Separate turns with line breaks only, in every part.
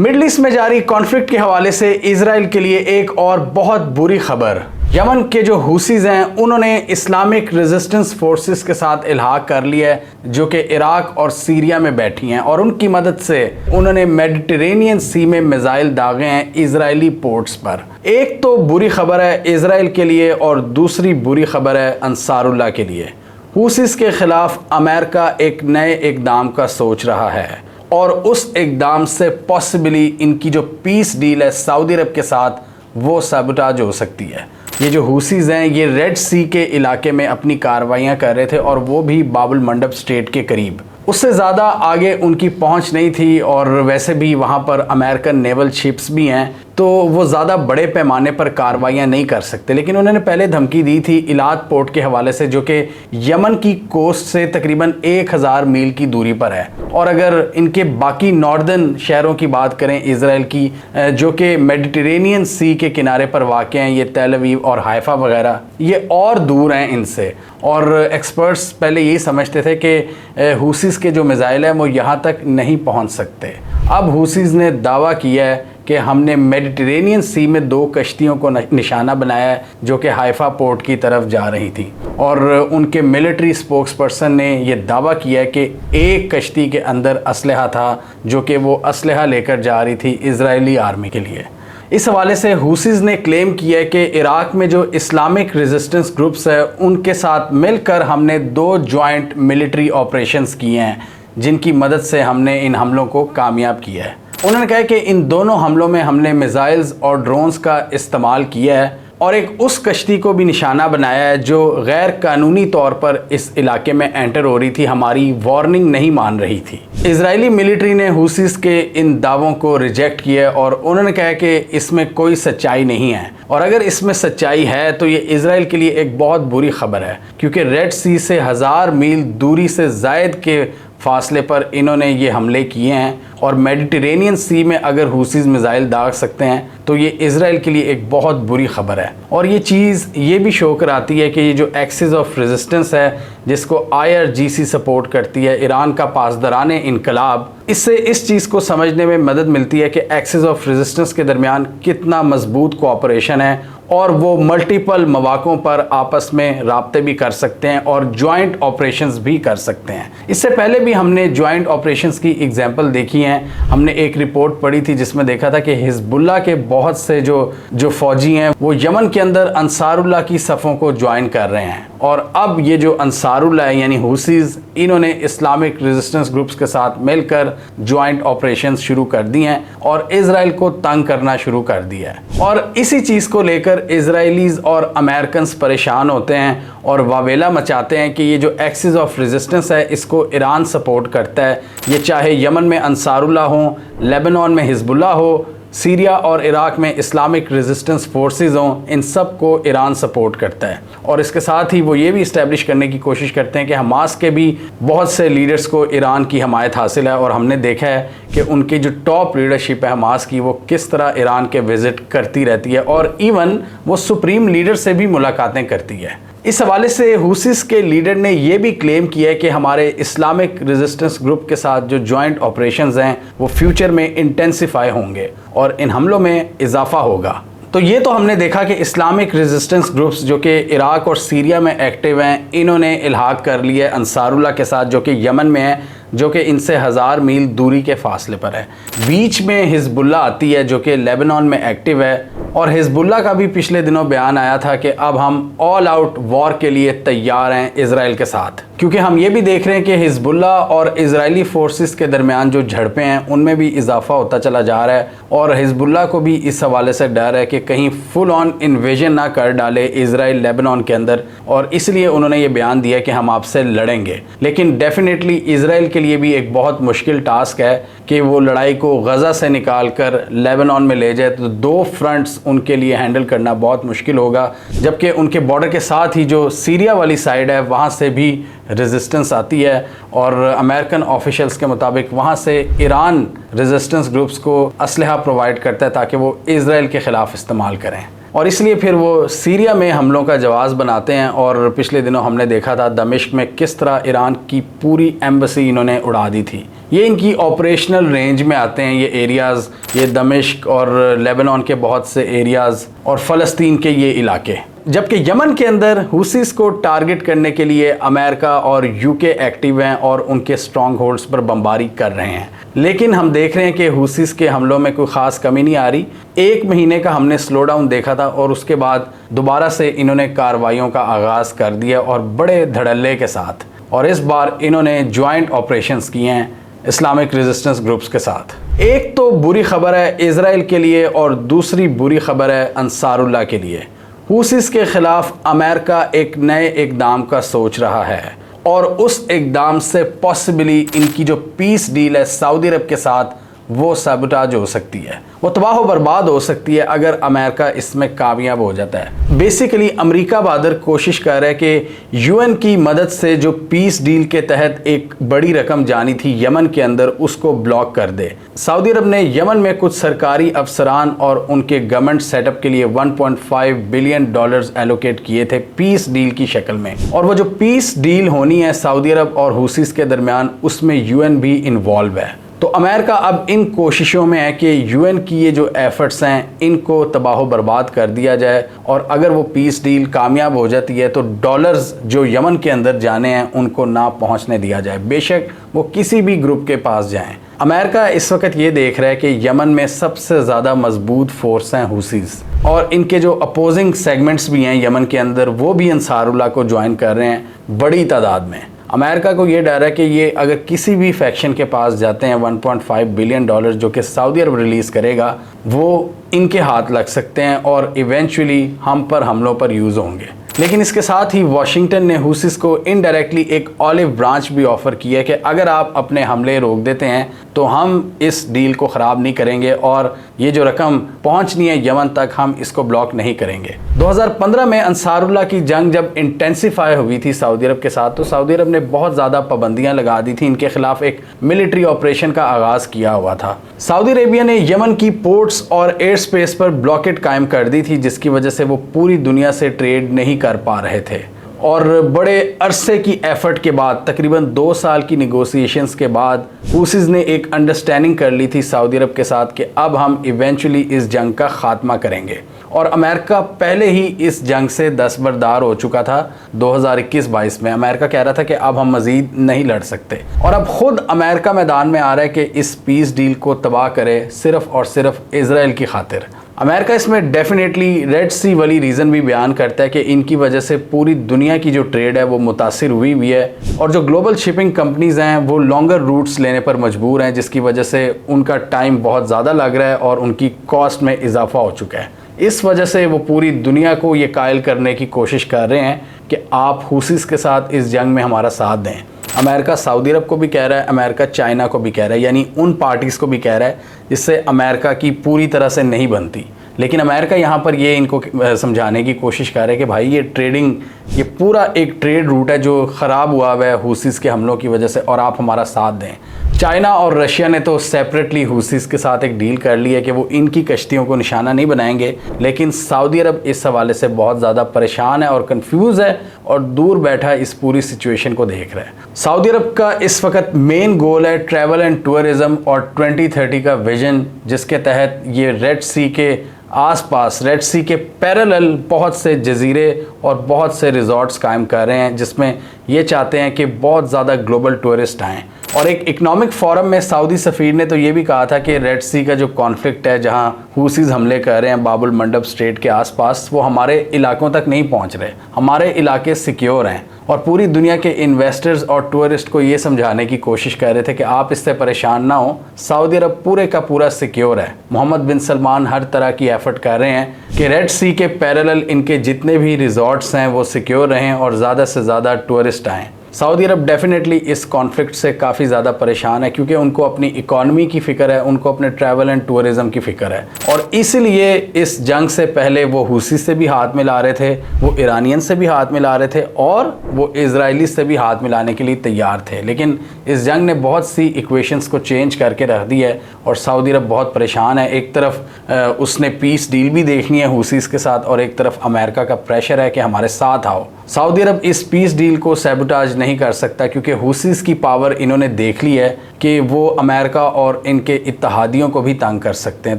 Middle east में जारी conflict के हवाले से इजराइल के लिए एक और बहुत बुरी खबर। यमन के जो हुसीज हैं उन्होंने इस्लामिक रेजिस्टेंस फोर्सेस के साथ इल्हाक कर लिया है, जो कि इराक और सीरिया में बैठी हैं, और उनकी मदद से उन्होंने मेडिटेरेनियन सी में मिसाइल दागे हैं इजरायली पोर्ट्स पर। एक तो बुरी खबर है इजराइल के लिए और दूसरी बुरी खबर है अंसारुल्लाह के लिए। हुसीज के खिलाफ अमेरिका एक नए इकदाम का सोच रहा है और उस इकदाम से पॉसिबली इनकी जो पीस डील है सऊदी अरब के साथ वो सबटाज हो सकती है। ये जो हुसीज हैं ये रेड सी के इलाके में अपनी कार्रवाइयाँ कर रहे थे और वो भी बाबुल मंडब स्टेट के करीब। उससे ज़्यादा आगे उनकी पहुंच नहीं थी और वैसे भी वहां पर अमेरिकन नेवल शिप्स भी हैं, तो वो ज़्यादा बड़े पैमाने पर कार्रवाइयाँ नहीं कर सकते। लेकिन उन्होंने पहले धमकी दी थी इलाद पोर्ट के हवाले से, जो कि यमन की कोस्ट से तकरीबन 1000 मील की दूरी पर है। और अगर इनके बाकी नॉर्दर्न शहरों की बात करें इसराइल की, जो कि मेडिटेरेनियन सी के किनारे पर वाक़ हैं, ये तेल अवीव और हाइफा वगैरह, ये और दूर हैं इनसे। और एक्सपर्ट्स पहले यही समझते थे कि हुसीज के जो मिसाइल हैं वो यहाँ तक नहीं पहुँच सकते। अब हुसीज ने दावा किया है कि हमने मेडिटेरेनियन सी में 2 कश्तियों को निशाना बनाया है जो कि हाइफा पोर्ट की तरफ जा रही थी। और उनके मिलिट्री स्पोक्स पर्सन ने यह दावा किया है कि एक कश्ती के अंदर असलहा था, जो कि वो असलहा लेकर जा रही थी इजरायली आर्मी के लिए। इस हवाले से हुसीज ने क्लेम किया है कि इराक में जो इस्लामिक रेजिस्टेंस ग्रुप्स है उनके साथ मिलकर हमने 2 जॉइंट मिलिट्री ऑपरेशंस किए हैं, जिनकी मदद से हमने इन हमलों को कामयाब किया है। उन्होंने कहा कि इन दोनों हमलों में हमने मिसाइल्स और ड्रोन्स का इस्तेमाल किया है और एक उस कश्ती को भी निशाना बनाया है जो गैर कानूनी तौर पर इस इलाके में एंटर हो रही थी, हमारी वार्निंग नहीं मान रही थी। इजरायली मिलिट्री ने हुसीज के इन दावों को रिजेक्ट किया और उन्होंने कहा कि इसमें कोई सच्चाई नहीं है, और अगर इसमें सच्चाई है तो ये इजराइल के लिए एक बहुत बुरी खबर है, क्योंकि रेड सी से 1000 मील दूरी से ज़ायद के फासले पर इन्होंने ये हमले किए हैं। और मेडिटेरेनियन सी में अगर हुसीज मिसाइल दाग सकते हैं तो ये इजराइल के लिए एक बहुत बुरी खबर है। और ये चीज़ ये भी शो कराती है कि ये जो एक्सिस ऑफ रेजिस्टेंस है, जिसको IRGC सपोर्ट करती है, ईरान का पासदारान इनकलाब, इससे इस चीज़ को समझने में मदद मिलती है कि एक्सिस ऑफ रेजिस्टेंस के दरमियान कितना मजबूत कोऑपरेशन है और वो मल्टीपल मौक़ों पर आपस में राब्ते भी कर सकते हैं और जॉइंट ऑपरेशंस भी कर सकते हैं। इससे पहले भी हमने जॉइंट ऑपरेशंस की एग्जांपल देखी हैं। हमने एक रिपोर्ट पढ़ी थी जिसमें देखा था कि हिजबुल्लाह के बहुत से जो फौजी हैं वो यमन के अंदर अंसारुल्लाह की सफ़ों को ज्वाइन कर रहे हैं। और अब ये जो अंसारुल्लाह है यानी हुसीज, इन्होंने इस्लामिक रेजिस्टेंस ग्रुप्स के साथ मिलकर जॉइंट ऑपरेशंस शुरू कर दिए हैं और इजराइल को तंग करना शुरू कर दिया है। और इसी चीज़ को लेकर इजरायलीज़ और अमेरिकन्स परेशान होते हैं और वावेला मचाते हैं कि ये जो एक्सिस ऑफ रेजिस्टेंस है इसको ईरान सपोर्ट करता है। ये चाहे यमन में अंसारुल्लाह हो, लेबनान में हिजबुल्लाह हो, सीरिया और इराक में इस्लामिक रेजिस्टेंस फोर्सेस हों, इन सब को ईरान सपोर्ट करता है। और इसके साथ ही वो ये भी इस्टेब्लिश करने की कोशिश करते हैं कि हमास के भी बहुत से लीडर्स को ईरान की हमायत हासिल है। और हमने देखा है कि उनकी जो टॉप लीडरशिप है हमास की, वो किस तरह ईरान के विज़िट करती रहती है और इवन वो सुप्रीम लीडर से भी मुलाकातें करती है। इस हवाले से हुसीज के लीडर ने यह भी क्लेम किया है कि हमारे इस्लामिक रेजिस्टेंस ग्रुप के साथ जो जॉइंट ऑपरेशंस हैं वो फ्यूचर में इंटेंसिफाई होंगे और इन हमलों में इजाफा होगा। तो ये तो हमने देखा कि इस्लामिक रेजिस्टेंस ग्रुप्स जो कि इराक और सीरिया में एक्टिव हैं, इन्होंने इल्हाक कर लिया है अंसारुल्लाह के साथ, जो कि यमन में है, जो कि इनसे 1000 मील दूरी के फासले पर है। बीच में हिजबुल्लाह आती है जो कि लेबनान में एक्टिव है। और हिजबुल्लाह का भी पिछले दिनों बयान आया था कि अब हम ऑल आउट वॉर के लिए तैयार हैं इजराइल के साथ, क्योंकि हम ये भी देख रहे हैं कि हिजबुल्लाह और इजरायली फोर्सेस के दरमियान जो झड़पें हैं उनमें भी इजाफा होता चला जा रहा है। और हिजबुल्लाह को भी इस हवाले से डर है कि कहीं फुल ऑन इन्वेजन ना कर डाले इजराइल लेबनान के अंदर, और इसलिए उन्होंने ये बयान दिया कि हम आपसे लड़ेंगे। लेकिन डेफिनेटली इजराइल के लिए भी एक बहुत मुश्किल टास्क है कि वो लड़ाई को गज़ा से निकाल कर लेबनान में ले जाए, तो 2 फ्रंट्स उनके लिए हैंडल करना बहुत मुश्किल होगा। जबकि उनके बॉर्डर के साथ ही जो सीरिया वाली साइड है वहाँ से भी रेजिस्टेंस आती है और अमेरिकन ऑफिशियल्स के मुताबिक वहाँ से ईरान रेजिस्टेंस ग्रुप्स को असलहा प्रोवाइड करता है ताकि वो इजराइल के ख़िलाफ़ इस्तेमाल करें। और इसलिए फिर वो सीरिया में हमलों का जवाब बनाते हैं। और पिछले दिनों हमने देखा था दमिश्क में किस तरह ईरान की पूरी एम्बेसी इन्होंने उड़ा दी थी, ये इनकी ऑपरेशनल रेंज में आते हैं ये एरियाज़, ये दमिश्क और लेबनान के बहुत से एरियाज़ और फ़लस्तीन के ये इलाके। जबकि यमन के अंदर हुसीस को टारगेट करने के लिए अमेरिका और यूके एक्टिव हैं और उनके स्ट्रॉन्ग होल्ड्स पर बमबारी कर रहे हैं। लेकिन हम देख रहे हैं कि हुसीस के हमलों में कोई ख़ास कमी नहीं आ रही। 1 महीने का हमने स्लो डाउन देखा था और उसके बाद दोबारा से इन्होंने कार्रवाइयों का आगाज़ कर दिया और बड़े धड़ल्ले के साथ, और इस बार इन्होंने ज्वाइंट ऑपरेशंस किए हैं इस्लामिक रेजिस्टेंस ग्रुप्स के साथ। एक तो बुरी खबर है इजराइल के लिए और दूसरी बुरी खबर है अंसारुल्लाह के लिए। हुसीस के खिलाफ अमेरिका एक नए इक़दाम का सोच रहा है और उस इक़दाम से पॉसिबली इनकी जो पीस डील है सऊदी अरब के साथ वो सबटाज हो सकती है, वो तबाह व बर्बाद हो सकती है अगर अमेरिका इसमें कामयाब हो जाता है। बेसिकली अमेरिका बहादुर कोशिश कर रहा है कि यूएन की मदद से जो पीस डील के तहत एक बड़ी रकम जानी थी यमन के अंदर उसको ब्लॉक कर दे। सऊदी अरब ने यमन में कुछ सरकारी अफसरान और उनके गवर्नमेंट सेटअप के लिए $1.5 बिलियन एलोकेट किए थे पीस डील की शक्ल में, और वो जो पीस डील होनी है सऊदी अरब और हुसीस के दरमियान उसमें यूएन भी इन्वॉल्व है। तो अमेरिका अब इन कोशिशों में है कि यूएन की ये जो एफर्ट्स हैं इनको तबाह बर्बाद कर दिया जाए, और अगर वो पीस डील कामयाब हो जाती है तो डॉलर्स जो यमन के अंदर जाने हैं उनको ना पहुंचने दिया जाए, बेशक वो किसी भी ग्रुप के पास जाएं। अमेरिका इस वक्त ये देख रहा है कि यमन में सबसे ज़्यादा मजबूत फोर्स हैं हुसीस, और इनके जो अपोजिंग सेगमेंट्स भी हैं यमन के अंदर वो भी अंसारुल्लाह को ज्वाइन कर रहे हैं बड़ी तादाद में। अमेरिका को ये डर है कि ये अगर किसी भी फैक्शन के पास जाते हैं $1.5 बिलियन जो कि सऊदी अरब रिलीज़ करेगा वो इनके हाथ लग सकते हैं और इवेंचुअली हम पर हमलों पर यूज़ होंगे। लेकिन इसके साथ ही वाशिंगटन ने हुसीस को इनडायरेक्टली एक ऑलिव ब्रांच भी ऑफर की है कि अगर आप अपने हमले रोक देते हैं तो हम इस डील को ख़राब नहीं करेंगे और ये जो रकम पहुंचनी है यमन तक हम इसको ब्लॉक नहीं करेंगे। 2015 में अंसारुल्लाह की जंग जब इंटेंसिफाई हुई थी सऊदी अरब के साथ, तो सऊदी अरब ने बहुत ज़्यादा पाबंदियां लगा दी थी, इनके खिलाफ एक मिलिट्री ऑपरेशन का आगाज़ किया हुआ था। सऊदी अरेबिया ने यमन की पोर्ट्स और एयर स्पेस पर ब्लॉकेट कायम कर दी थी जिसकी वजह से वो पूरी दुनिया से ट्रेड नहीं कर पा रहे थे, और बड़े अरसे की एफर्ट के बाद तकरीबन 2 साल की निगोसिएशंस के बाद हुसीस ने एक अंडरस्टैंडिंग कर ली थी सऊदी अरब के साथ कि अब हम इवेंचुअली इस जंग का खात्मा करेंगे, और अमेरिका पहले ही इस जंग से दस्तबरदार हो चुका था। 2021-22 में अमेरिका कह रहा था कि अब हम मज़ीद नहीं लड़ सकते, और अब ख़ुद अमेरिका मैदान में आ रहा है कि इस पीस डील को तबाह करे सिर्फ़ और सिर्फ इजराइल की खातिर। अमेरिका इसमें डेफिनेटली रेड सी वाली रीज़न भी बयान करता है कि इनकी वजह से पूरी दुनिया की जो ट्रेड है वो मुतासिर हुई है, और जो ग्लोबल शिपिंग कंपनीज़ हैं वो लॉन्गर रूट्स लेने पर मजबूर हैं जिसकी वजह से उनका टाइम बहुत ज़्यादा लग रहा है और उनकी कॉस्ट में इजाफा हो चुका है। इस वजह से वो पूरी दुनिया को ये कायल करने की कोशिश कर रहे हैं कि आप हुसीस के साथ इस जंग में हमारा साथ दें। अमेरिका सऊदी अरब को भी कह रहा है, अमेरिका चाइना को भी कह रहा है, यानी उन पार्टीज़ को भी कह रहा है जिससे अमेरिका की पूरी तरह से नहीं बनती। लेकिन अमेरिका यहाँ पर ये इनको समझाने की कोशिश कर रहा है कि भाई ये ट्रेडिंग, ये पूरा एक ट्रेड रूट है जो ख़राब हुआ है हुसीस के हमलों की वजह से, और आप हमारा साथ दें। चाइना और रशिया ने तो सेपरेटली हुसीस के साथ एक डील कर ली है कि वो इनकी कश्तियों को निशाना नहीं बनाएंगे, लेकिन सऊदी अरब इस हवाले से बहुत ज़्यादा परेशान है और कंफ्यूज है और दूर बैठा इस पूरी सिचुएशन को देख रहा है। सऊदी अरब का इस वक्त मेन गोल है ट्रैवल एंड टूरिज़्म और 2030 का विजन, जिसके तहत ये रेड सी के आसपास, रेड सी के पैरेलल बहुत से जजीरे और बहुत से रिजॉर्ट्स कायम कर रहे हैं, जिसमें ये चाहते हैं कि बहुत ज़्यादा ग्लोबल टूरिस्ट आएँ। और एक इकनॉमिक फोरम में सऊदी सफ़ीर ने तो ये भी कहा था कि रेड सी का जो कॉन्फ्लिक्ट है जहाँ हुसीज हमले कर रहे हैं बाबुल मंडब स्ट्रेट के आसपास, वो हमारे इलाकों तक नहीं पहुँच रहे, हमारे इलाके सिक्योर हैं। और पूरी दुनिया के इन्वेस्टर्स और टूरिस्ट को ये समझाने की कोशिश कर रहे थे कि आप इससे परेशान ना हो, सऊदी अरब पूरे का पूरा सिक्योर है। मोहम्मद बिन सलमान हर तरह की एफर्ट कर रहे हैं कि रेड सी के पैरेलल इनके जितने भी रिजॉर्ट्स हैं वो सिक्योर रहें और ज़्यादा से ज़्यादा टूरिस्ट आएँ। सऊदी अरब डेफिनेटली इस कॉन्फ्लिक्ट से काफ़ी ज़्यादा परेशान है क्योंकि उनको अपनी इकॉनमी की फ़िक्र है, उनको अपने ट्रैवल एंड टूरिज़म की फ़िक्र है, और इसीलिए इस जंग से पहले वो हुसी से भी हाथ मिला रहे थे, वो ईरानियन से भी हाथ मिला रहे थे और वो इजरायली से भी हाथ मिलाने के लिए तैयार थे। लेकिन इस जंग ने बहुत सी इक्वेशंस को चेंज करके रख दी है और सऊदी अरब बहुत परेशान है। एक तरफ उसने पीस डील भी देखनी है हुसीस के साथ और एक तरफ अमेरिका का प्रेशर है कि हमारे साथ आओ। सऊदी अरब इस पीस डील को सैबोटाज नहीं कर सकता, क्योंकि हुसीस की पावर इन्होंने देख ली है कि वो अमेरिका और इनके इत्तहादियों को भी तंग कर सकते हैं।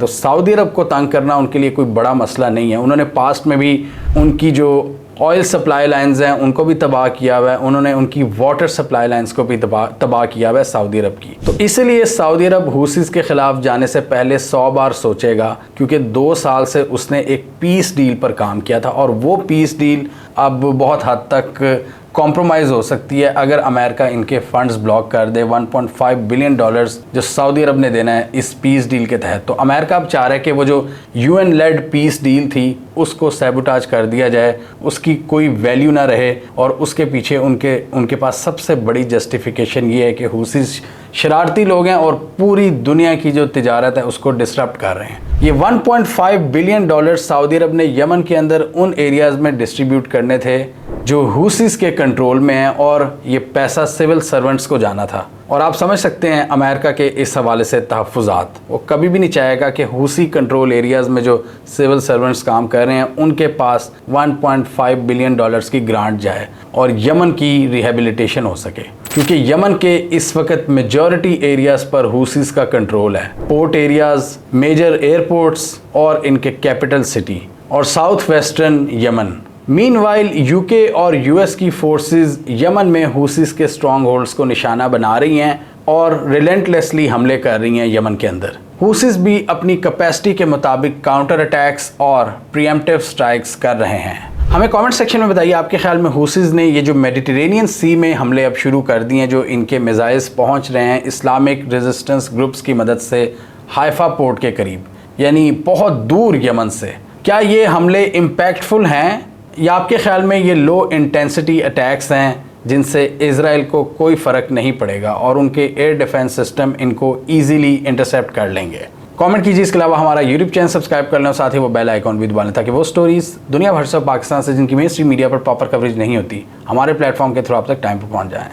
तो सऊदी अरब को तंग करना उनके लिए कोई बड़ा मसला नहीं है। उन्होंने पास्ट में भी उनकी जो ऑयल सप्लाई लाइंस हैं उनको भी तबाह किया हुआ है, उन्होंने उनकी वाटर सप्लाई लाइंस को भी तबाह किया हुआ है सऊदी अरब की। तो इसलिए सऊदी अरब हुसीस के ख़िलाफ़ जाने से पहले 100 बार सोचेगा, क्योंकि 2 साल से उसने एक पीस डील पर काम किया था और वो पीस डील अब बहुत हद तक कॉम्प्रोमाइज़ हो सकती है अगर अमेरिका इनके फंड्स ब्लॉक कर दे। 1.5 बिलियन डॉलर्स जो सऊदी अरब ने देना है इस पीस डील के तहत। तो अमेरिका अब चाह रहा है कि वो जो यूएन लेड पीस डील थी उसको सैबोटाज कर दिया जाए, उसकी कोई वैल्यू ना रहे, और उसके पीछे उनके पास सबसे बड़ी जस्टिफिकेशन ये है कि हुसीस शरारती लोग हैं और पूरी दुनिया की जो तिजारत है उसको डिस्टर्ब कर रहे हैं। ये 1.5 बिलियन डॉलर सऊदी अरब ने यमन के अंदर उन एरियाज़ में डिस्ट्रीब्यूट करने थे जो हुसीस के कंट्रोल में हैं, और ये पैसा सिविल सर्वेंट्स को जाना था। और आप समझ सकते हैं अमेरिका के इस हवाले से तहफ़्फ़ुज़ात, वो कभी भी नहीं चाहेगा कि हुसी कंट्रोल एरियाज़ में जो सिविल सर्वेंट्स काम कर रहे हैं उनके पास 1.5 बिलियन डॉलर्स की ग्रांट जाए और यमन की रिहेबिलिटेशन हो सके, क्योंकि यमन के इस वक्त मेजॉरिटी एरियाज़ पर हुसीस का कंट्रोल है। पोर्ट एरियाज़, मेजर एयरपोर्ट्स और इनके कैपिटल सिटी और south western Yemen. Meanwhile UK और यूएस की फोर्सेस यमन में हुसीस के स्ट्रॉन्ग होल्ड्स को निशाना बना रही हैं और रिलेंटलेसली हमले कर रही हैं यमन के अंदर। हुसीस भी अपनी कैपेसिटी के मुताबिक काउंटर अटैक्स और प्रीएम्प्टिव स्ट्राइक्स कर रहे हैं। हमें कमेंट सेक्शन में बताइए आपके ख्याल में हुसीस ने ये जो मेडिटेरेनियन सी में हमले अब शुरू कर दिए हैं, जो इनके मिसाइल्स पहुंच रहे हैं इस्लामिक रेजिस्टेंस ग्रुप्स की मदद से हाइफा पोर्ट के करीब, यानी बहुत दूर यमन से, क्या ये हमले इम्पैक्टफुल हैं या आपके ख्याल में ये लो इंटेंसिटी अटैक्स हैं जिनसे इजराइल को कोई फ़र्क नहीं पड़ेगा और उनके एयर डिफेंस सिस्टम इनको ईजीली इंटरसेप्ट कर लेंगे? कमेंट कीजिए। इसके अलावा हमारा यूट्यूब चैनल सब्सक्राइब कर लें और साथ ही वो बेल आइकॉन भी दबा लें, ताकि वो स्टोरीज़ दुनिया भर से पाकिस्तान से जिनकी मेन स्ट्रीम मीडिया पर प्रॉपर कवरेज नहीं होती हमारे प्लेटफॉर्म के थ्रू आप तक टाइम पर पहुँच जाएँ।